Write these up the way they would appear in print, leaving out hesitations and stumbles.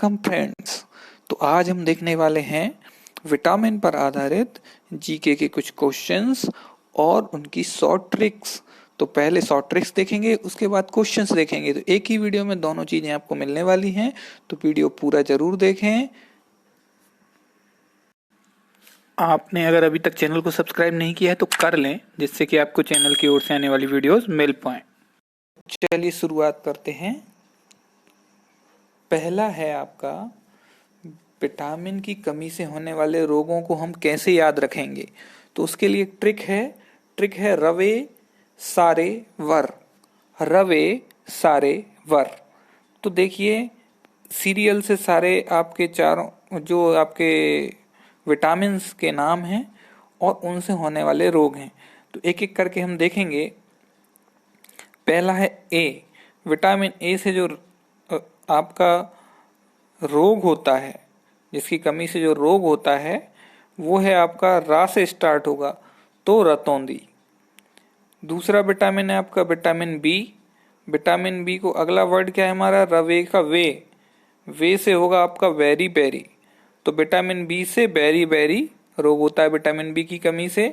Welcome friends. तो आज हम देखने वाले हैं विटामिन पर आधारित जीके के कुछ क्वेश्चंस और उनकी शॉर्ट ट्रिक्स। तो पहले शॉर्ट ट्रिक्स देखेंगे, उसके बाद क्वेश्चंस देखेंगे। तो एक ही वीडियो में दोनों चीजें आपको मिलने वाली हैं, तो वीडियो पूरा जरूर देखें। आपने अगर अभी तक चैनल को सब्सक्राइब नहीं किया है तो कर लें, जिससे कि आपको चैनल की ओर से आने वाली वीडियोस मिल पाए। चलिए शुरुआत करते हैं। पहला है आपका, विटामिन की कमी से होने वाले रोगों को हम कैसे याद रखेंगे। तो उसके लिए एक ट्रिक है रवे सारे वर। रवे सारे वर। तो देखिए, सीरियल से सारे आपके चारों जो आपके विटामिन्स के नाम हैं और उनसे होने वाले रोग हैं। तो एक एक करके हम देखेंगे। पहला है ए। विटामिन ए से जो आपका रोग होता है, जिसकी कमी से जो रोग होता है, वो है आपका रा से स्टार्ट होगा, तो रतौंधी। दूसरा विटामिन है आपका विटामिन बी। विटामिन बी को अगला वर्ड क्या है हमारा, रवे का वे से होगा आपका वेरी बेरी। तो विटामिन बी से बेरी बेरी रोग होता है विटामिन बी की कमी से।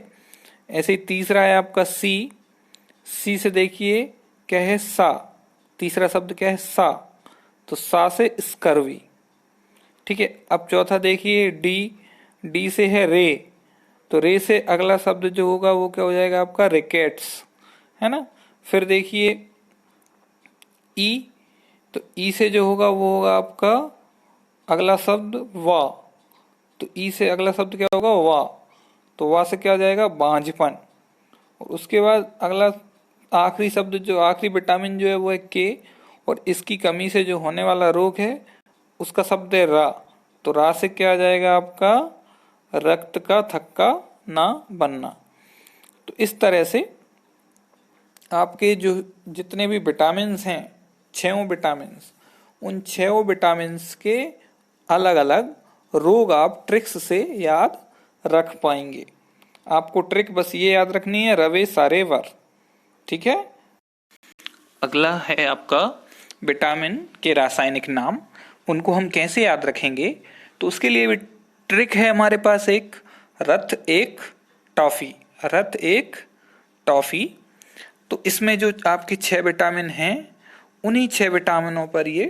ऐसे ही तीसरा है आपका सी से देखिए क्या है, सा। तीसरा शब्द क्या है, सा। तो सा से स्कर्वी। ठीक है। अब चौथा देखिए डी से है रे। तो रे से अगला शब्द जो होगा वो क्या हो जाएगा आपका, रिकेट्स, है ना। फिर देखिए ई। तो ई से जो होगा वो होगा आपका अगला शब्द वा। तो ई से अगला शब्द क्या होगा, वा। तो वा से क्या हो जाएगा, बांझपन। और उसके बाद अगला आखिरी शब्द, जो आखिरी विटामिन जो है वो है के, और इसकी कमी से जो होने वाला रोग है उसका शब्द है रा। तो रा से क्या आ जाएगा आपका, रक्त का थक्का ना बनना। तो इस तरह से आपके जो जितने भी विटामिन्स हैं, 6 विटामिन्स, उन 6 विटामिन्स के अलग अलग रोग आप ट्रिक्स से याद रख पाएंगे। आपको ट्रिक बस ये याद रखनी है, रवे सारे वर। ठीक है। अगला है आपका विटामिन के रासायनिक नाम, उनको हम कैसे याद रखेंगे। तो उसके लिए ट्रिक है हमारे पास एक, रथ एक टॉफी। रथ एक टॉफी। तो इसमें जो आपके 6 विटामिन हैं, उन्हीं 6 विटामिनों पर ये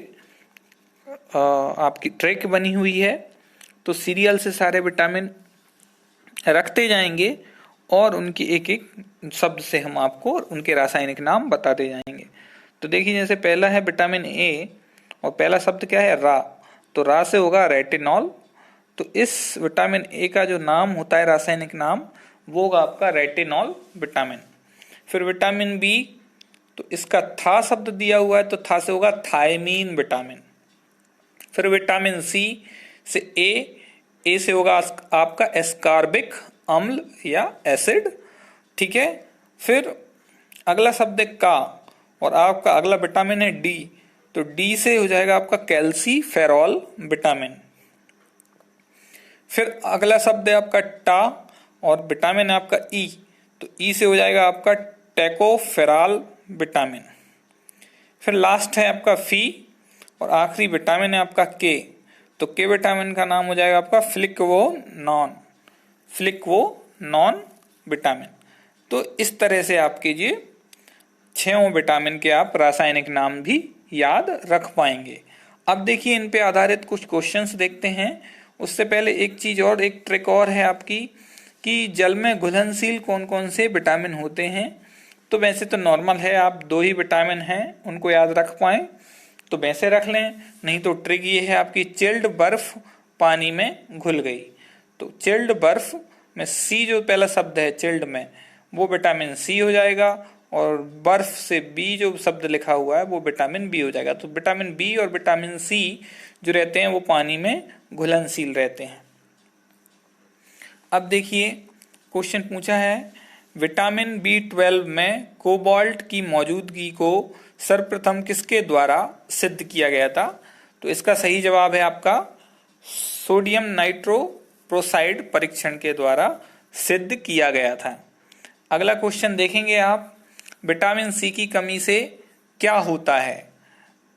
आपकी ट्रिक बनी हुई है। तो सीरियल से सारे विटामिन रखते जाएंगे और उनकी एक एक शब्द से हम आपको उनके रासायनिक नाम बताते जाएंगे। तो देखिए, जैसे पहला है विटामिन ए, और पहला शब्द क्या है, रा। तो रा से होगा रेटिनॉल। तो इस विटामिन ए का जो नाम होता है, रासायनिक नाम, वो होगा आपका रेटिनॉल विटामिन। फिर विटामिन बी, तो इसका था शब्द दिया हुआ है, तो था से होगा थायमीन विटामिन। फिर विटामिन सी से ए से होगा आपका एस्कॉर्बिक अम्ल या एसिड। ठीक है। फिर अगला शब्द है का, और आपका अगला विटामिन है डी। तो डी से हो जाएगा आपका कैल्सीफेरॉल विटामिन। फिर अगला शब्द है आपका टा, और विटामिन है आपका ई। तो ई से हो जाएगा आपका टेकोफेराल विटामिन। फिर लास्ट है आपका फी, और आखिरी विटामिन है आपका के। तो के विटामिन का नाम हो जाएगा आपका फ्लिक्वोनॉन विटामिन। तो इस तरह से आप कीजिए, 6 विटामिन के आप रासायनिक नाम भी याद रख पाएंगे। अब देखिए, इन पे आधारित कुछ क्वेश्चंस देखते हैं। उससे पहले एक चीज और, एक ट्रिक और है आपकी, कि जल में घुलनशील कौन कौन से विटामिन होते हैं। तो वैसे तो नॉर्मल है, आप 2 ही विटामिन हैं उनको याद रख पाए तो वैसे रख लें। नहीं तो ट्रिक ये है आपकी, चिल्ड बर्फ पानी में घुल गई। तो चिल्ड बर्फ में सी जो पहला शब्द है चिल्ड में, वो विटामिन सी हो जाएगा, और बर्फ से बी जो शब्द लिखा हुआ है वो विटामिन बी हो जाएगा। तो विटामिन बी और विटामिन सी जो रहते हैं वो पानी में घुलनशील रहते हैं। अब देखिए, क्वेश्चन पूछा है, विटामिन B12 में कोबाल्ट की मौजूदगी को सर्वप्रथम किसके द्वारा सिद्ध किया गया था। तो इसका सही जवाब है आपका सोडियम नाइट्रोप्रोसाइड परीक्षण के द्वारा सिद्ध किया गया था। अगला क्वेश्चन देखेंगे आप, विटामिन सी की कमी से क्या होता है।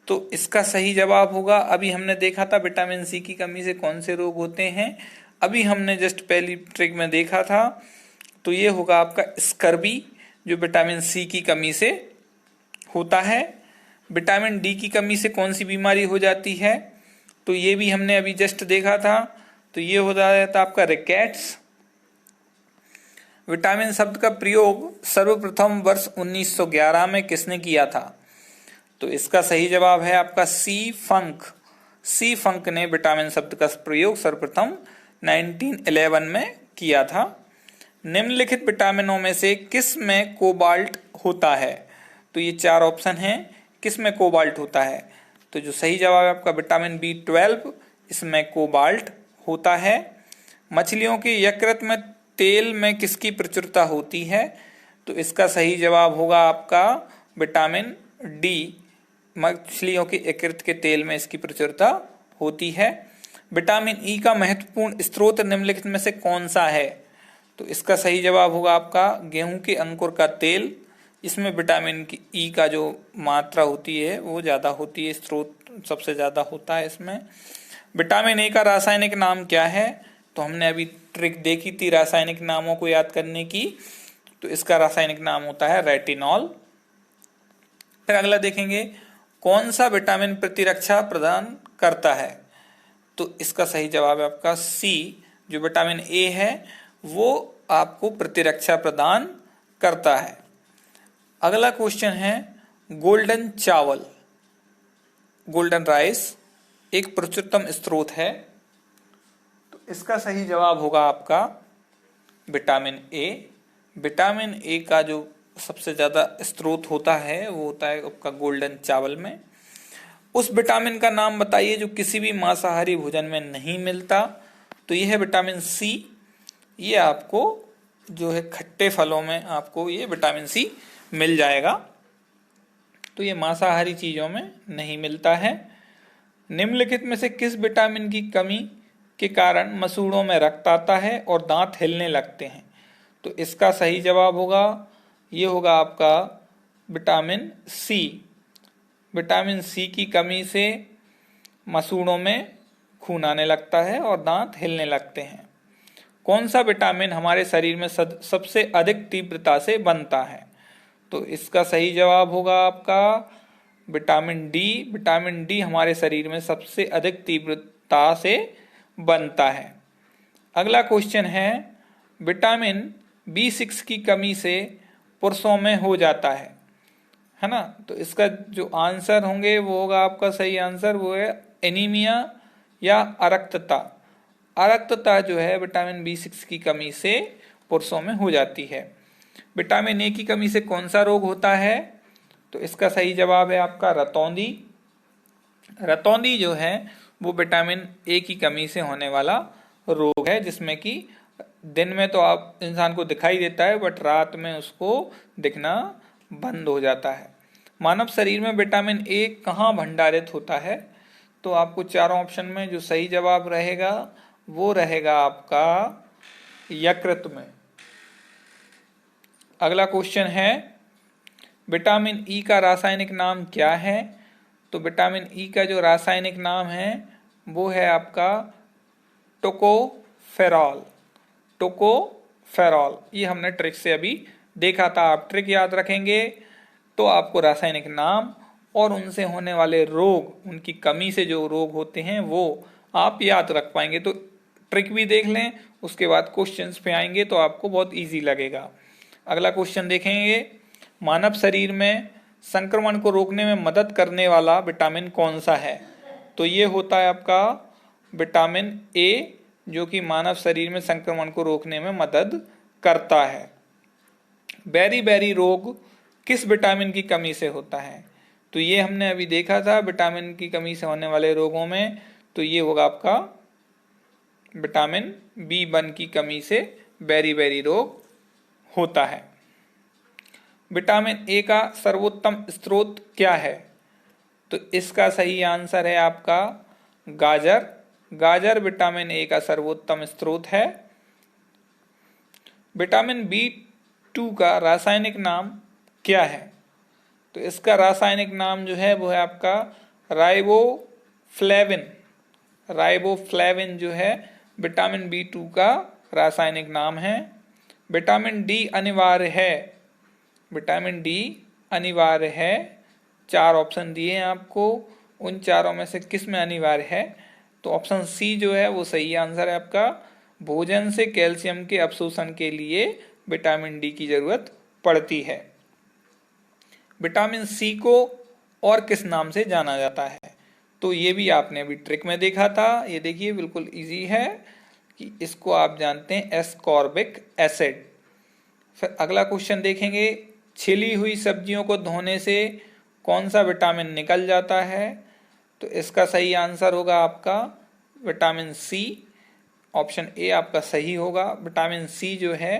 तो इसका सही जवाब होगा, अभी हमने देखा था विटामिन सी की कमी से कौन से रोग होते हैं, अभी हमने जस्ट पहली ट्रिक में देखा था, तो ये होगा आपका स्कर्वी, जो विटामिन सी की कमी से होता है। विटामिन डी की कमी से कौन सी बीमारी हो जाती है, तो ये भी हमने अभी जस्ट देखा था, तो ये हो जाता आपका रिकेट्स। विटामिन शब्द का प्रयोग सर्वप्रथम वर्ष 1911 में किसने किया था, तो इसका सही जवाब है आपका सी फंक। सी फंक ने विटामिन शब्द का प्रयोग सर्वप्रथम 1911 में किया था। निम्नलिखित विटामिनों में से किस में कोबाल्ट होता है, तो ये चार ऑप्शन हैं, किस में कोबाल्ट होता है, तो जो सही जवाब है आपका विटामिन B12, इसमें कोबाल्ट होता है। मछलियों के यकृत में तेल में किसकी प्रचुरता होती है, तो इसका सही जवाब होगा आपका विटामिन डी, मछलियों के यकृत के तेल में इसकी प्रचुरता होती है। विटामिन ई का महत्वपूर्ण स्रोत निम्नलिखित में से कौन सा है, तो इसका सही जवाब होगा आपका गेहूं के अंकुर का तेल, इसमें विटामिन की ई का जो मात्रा होती है वो ज़्यादा होती है, स्रोत सबसे ज़्यादा होता है इसमें। विटामिन ए का रासायनिक नाम क्या है, तो हमने अभी ट्रिक देखी थी रासायनिक नामों को याद करने की, तो इसका रासायनिक नाम होता है रेटिनॉल। फिर अगला देखेंगे, कौन सा विटामिन प्रतिरक्षा प्रदान करता है, तो इसका सही जवाब है आपका सी, जो विटामिन ए है वो आपको प्रतिरक्षा प्रदान करता है। अगला क्वेश्चन है, गोल्डन चावल, गोल्डन राइस एक प्रचुरतम स्रोत है, तो इसका सही जवाब होगा आपका विटामिन ए। विटामिन ए का जो सबसे ज़्यादा स्रोत होता है वो होता है आपका गोल्डन चावल में। उस विटामिन का नाम बताइए जो किसी भी मांसाहारी भोजन में नहीं मिलता, तो यह है विटामिन सी। ये आपको जो है खट्टे फलों में आपको ये विटामिन सी मिल जाएगा, तो ये मांसाहारी चीज़ों में नहीं मिलता है। निम्नलिखित में से किस विटामिन की कमी के कारण मसूड़ों में रक्त आता है और दांत हिलने लगते हैं, तो इसका सही जवाब होगा, ये होगा आपका विटामिन सी। विटामिन सी की कमी से मसूड़ों में खून आने लगता है और दांत हिलने लगते हैं। कौन सा विटामिन हमारे शरीर में सबसे अधिक तीव्रता से बनता है, तो इसका सही जवाब होगा आपका विटामिन डी। विटामिन डी हमारे शरीर में सबसे अधिक तीव्रता से बनता है। अगला क्वेश्चन है, विटामिन B6 की कमी से पुरुषों में हो जाता है ना, तो इसका जो आंसर होंगे वो होगा आपका सही आंसर, वो है एनीमिया या अरक्तता। अरक्तता जो है विटामिन B6 की कमी से पुरुषों में हो जाती है। विटामिन ए की कमी से कौन सा रोग होता है, तो इसका सही जवाब है आपका रतौंधी। रतौंधी जो है वो विटामिन ए की कमी से होने वाला रोग है, जिसमें कि दिन में तो आप इंसान को दिखाई देता है बट रात में उसको दिखना बंद हो जाता है। मानव शरीर में विटामिन ए कहाँ भंडारित होता है, तो आपको चारों ऑप्शन में जो सही जवाब रहेगा वो रहेगा आपका यकृत में। अगला क्वेश्चन है, विटामिन ई का रासायनिक नाम क्या है, तो विटामिन ई का जो रासायनिक नाम है वो है आपका टोकोफेरॉल। टोकोफेरॉल, ये हमने ट्रिक से अभी देखा था। आप ट्रिक याद रखेंगे तो आपको रासायनिक नाम और उनसे होने वाले रोग, उनकी कमी से जो रोग होते हैं वो आप याद रख पाएंगे। तो ट्रिक भी देख लें, उसके बाद क्वेश्चंस पे आएंगे तो आपको बहुत इजी लगेगा। अगला क्वेश्चन देखेंगे, मानव शरीर में संक्रमण को रोकने में मदद करने वाला विटामिन कौन सा है, तो ये होता है आपका विटामिन ए, जो कि मानव शरीर में संक्रमण को रोकने में मदद करता है। बेरी रोग किस विटामिन की कमी से होता है, तो ये हमने अभी देखा था विटामिन की कमी से होने वाले रोगों में, तो ये होगा आपका विटामिन B1 की कमी से बेरी रोग होता है। विटामिन ए का सर्वोत्तम स्रोत क्या है, तो इसका सही आंसर है आपका गाजर। गाजर विटामिन ए का सर्वोत्तम स्रोत है। विटामिन B2 का रासायनिक नाम क्या है, तो इसका रासायनिक नाम जो है वो है आपका राइबोफ्लेविन। राइबोफ्लेविन जो है विटामिन B2 का रासायनिक नाम है। विटामिन डी अनिवार्य है। विटामिन डी अनिवार्य है। 4 ऑप्शन दिए हैं आपको, उन चारों में से किस में अनिवार्य है? तो ऑप्शन सी जो है वो सही आंसर है आपका। भोजन से कैल्शियम के अवशोषण के लिए विटामिन डी की जरूरत पड़ती है। विटामिन सी को और किस नाम से जाना जाता है? तो ये भी आपने अभी ट्रिक में देखा था। ये देखिए बिल्कुल इजी है कि इसको आप जानते हैं एस्कॉर्बिक एसिड। फिर अगला क्वेश्चन देखेंगे, छिली हुई सब्जियों को धोने से कौन सा विटामिन निकल जाता है? तो इसका सही आंसर होगा आपका विटामिन सी। ऑप्शन ए आपका सही होगा। विटामिन सी जो है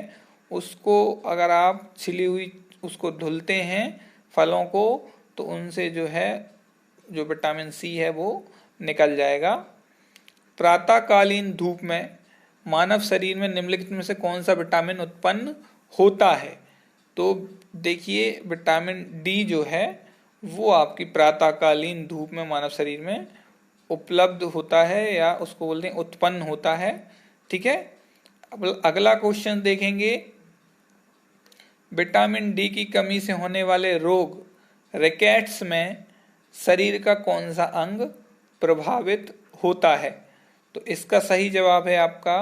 उसको अगर आप छिली हुई उसको धुलते हैं फलों को, तो उनसे जो है जो विटामिन सी है वो निकल जाएगा। प्रातःकालीन धूप में मानव शरीर में निम्नलिखित में से कौन सा विटामिन उत्पन्न होता है? तो देखिए विटामिन डी जो है वो आपकी प्रातःकालीन धूप में मानव शरीर में उपलब्ध होता है, या उसको बोलते हैं उत्पन्न होता है। ठीक है, अब अगला क्वेश्चन देखेंगे, विटामिन डी की कमी से होने वाले रोग रिकेट्स में शरीर का कौन सा अंग प्रभावित होता है? तो इसका सही जवाब है आपका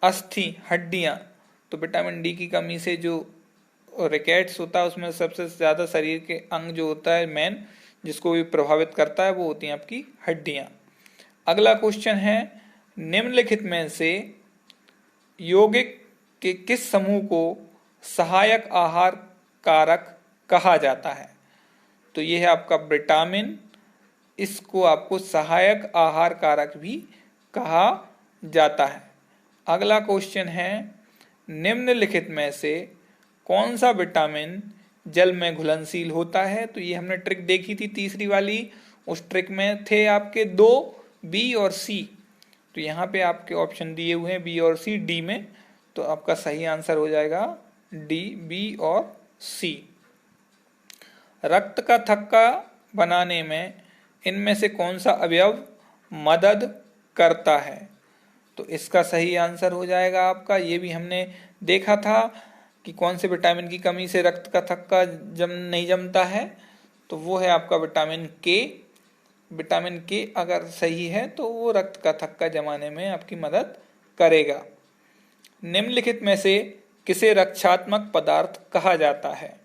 अस्थि, हड्डियां। तो विटामिन डी की कमी से जो रिकेट्स होता है उसमें सबसे ज्यादा शरीर के अंग जो होता है मेन जिसको भी प्रभावित करता है वो होती हैं आपकी हड्डियां। अगला क्वेश्चन है, निम्नलिखित में से यौगिक के किस समूह को सहायक आहार कारक कहा जाता है? तो ये है आपका विटामिन, इसको आपको सहायक आहार कारक भी कहा जाता है। अगला क्वेश्चन है, निम्नलिखित में से कौन सा विटामिन जल में घुलनशील होता है? तो ये हमने ट्रिक देखी थी तीसरी वाली, उस ट्रिक में थे आपके 2 बी और सी। तो यहाँ पे आपके ऑप्शन दिए हुए हैं बी और सी, डी में, तो आपका सही आंसर हो जाएगा डी, बी और सी। रक्त का थक्का बनाने में इनमें से कौन सा अवयव मदद करता है? तो इसका सही आंसर हो जाएगा आपका, ये भी हमने देखा था कि कौन से विटामिन की कमी से रक्त का थक्का नहीं जमता है, तो वो है आपका विटामिन के। विटामिन के अगर सही है तो वो रक्त का थक्का जमाने में आपकी मदद करेगा। निम्नलिखित में से किसे रक्षात्मक पदार्थ कहा जाता है?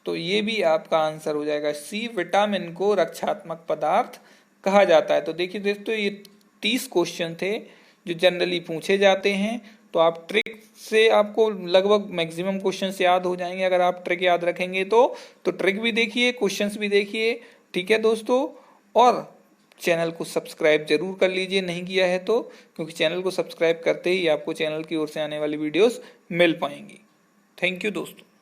तो ये भी आपका आंसर हो जाएगा सी, विटामिन को रक्षात्मक पदार्थ कहा जाता है। तो देखिए दोस्तों, ये 30 क्वेश्चन थे जो जनरली पूछे जाते हैं, तो आप ट्रिक से आपको लगभग मैक्सिमम क्वेश्चंस याद हो जाएंगे अगर आप ट्रिक याद रखेंगे तो ट्रिक भी देखिए, क्वेश्चंस भी देखिए। ठीक है दोस्तों, और चैनल को सब्सक्राइब जरूर कर लीजिए नहीं किया है तो, क्योंकि चैनल को सब्सक्राइब करते ही आपको चैनल की ओर से आने वाली वीडियोस मिल पाएंगी। थैंक यू दोस्तों।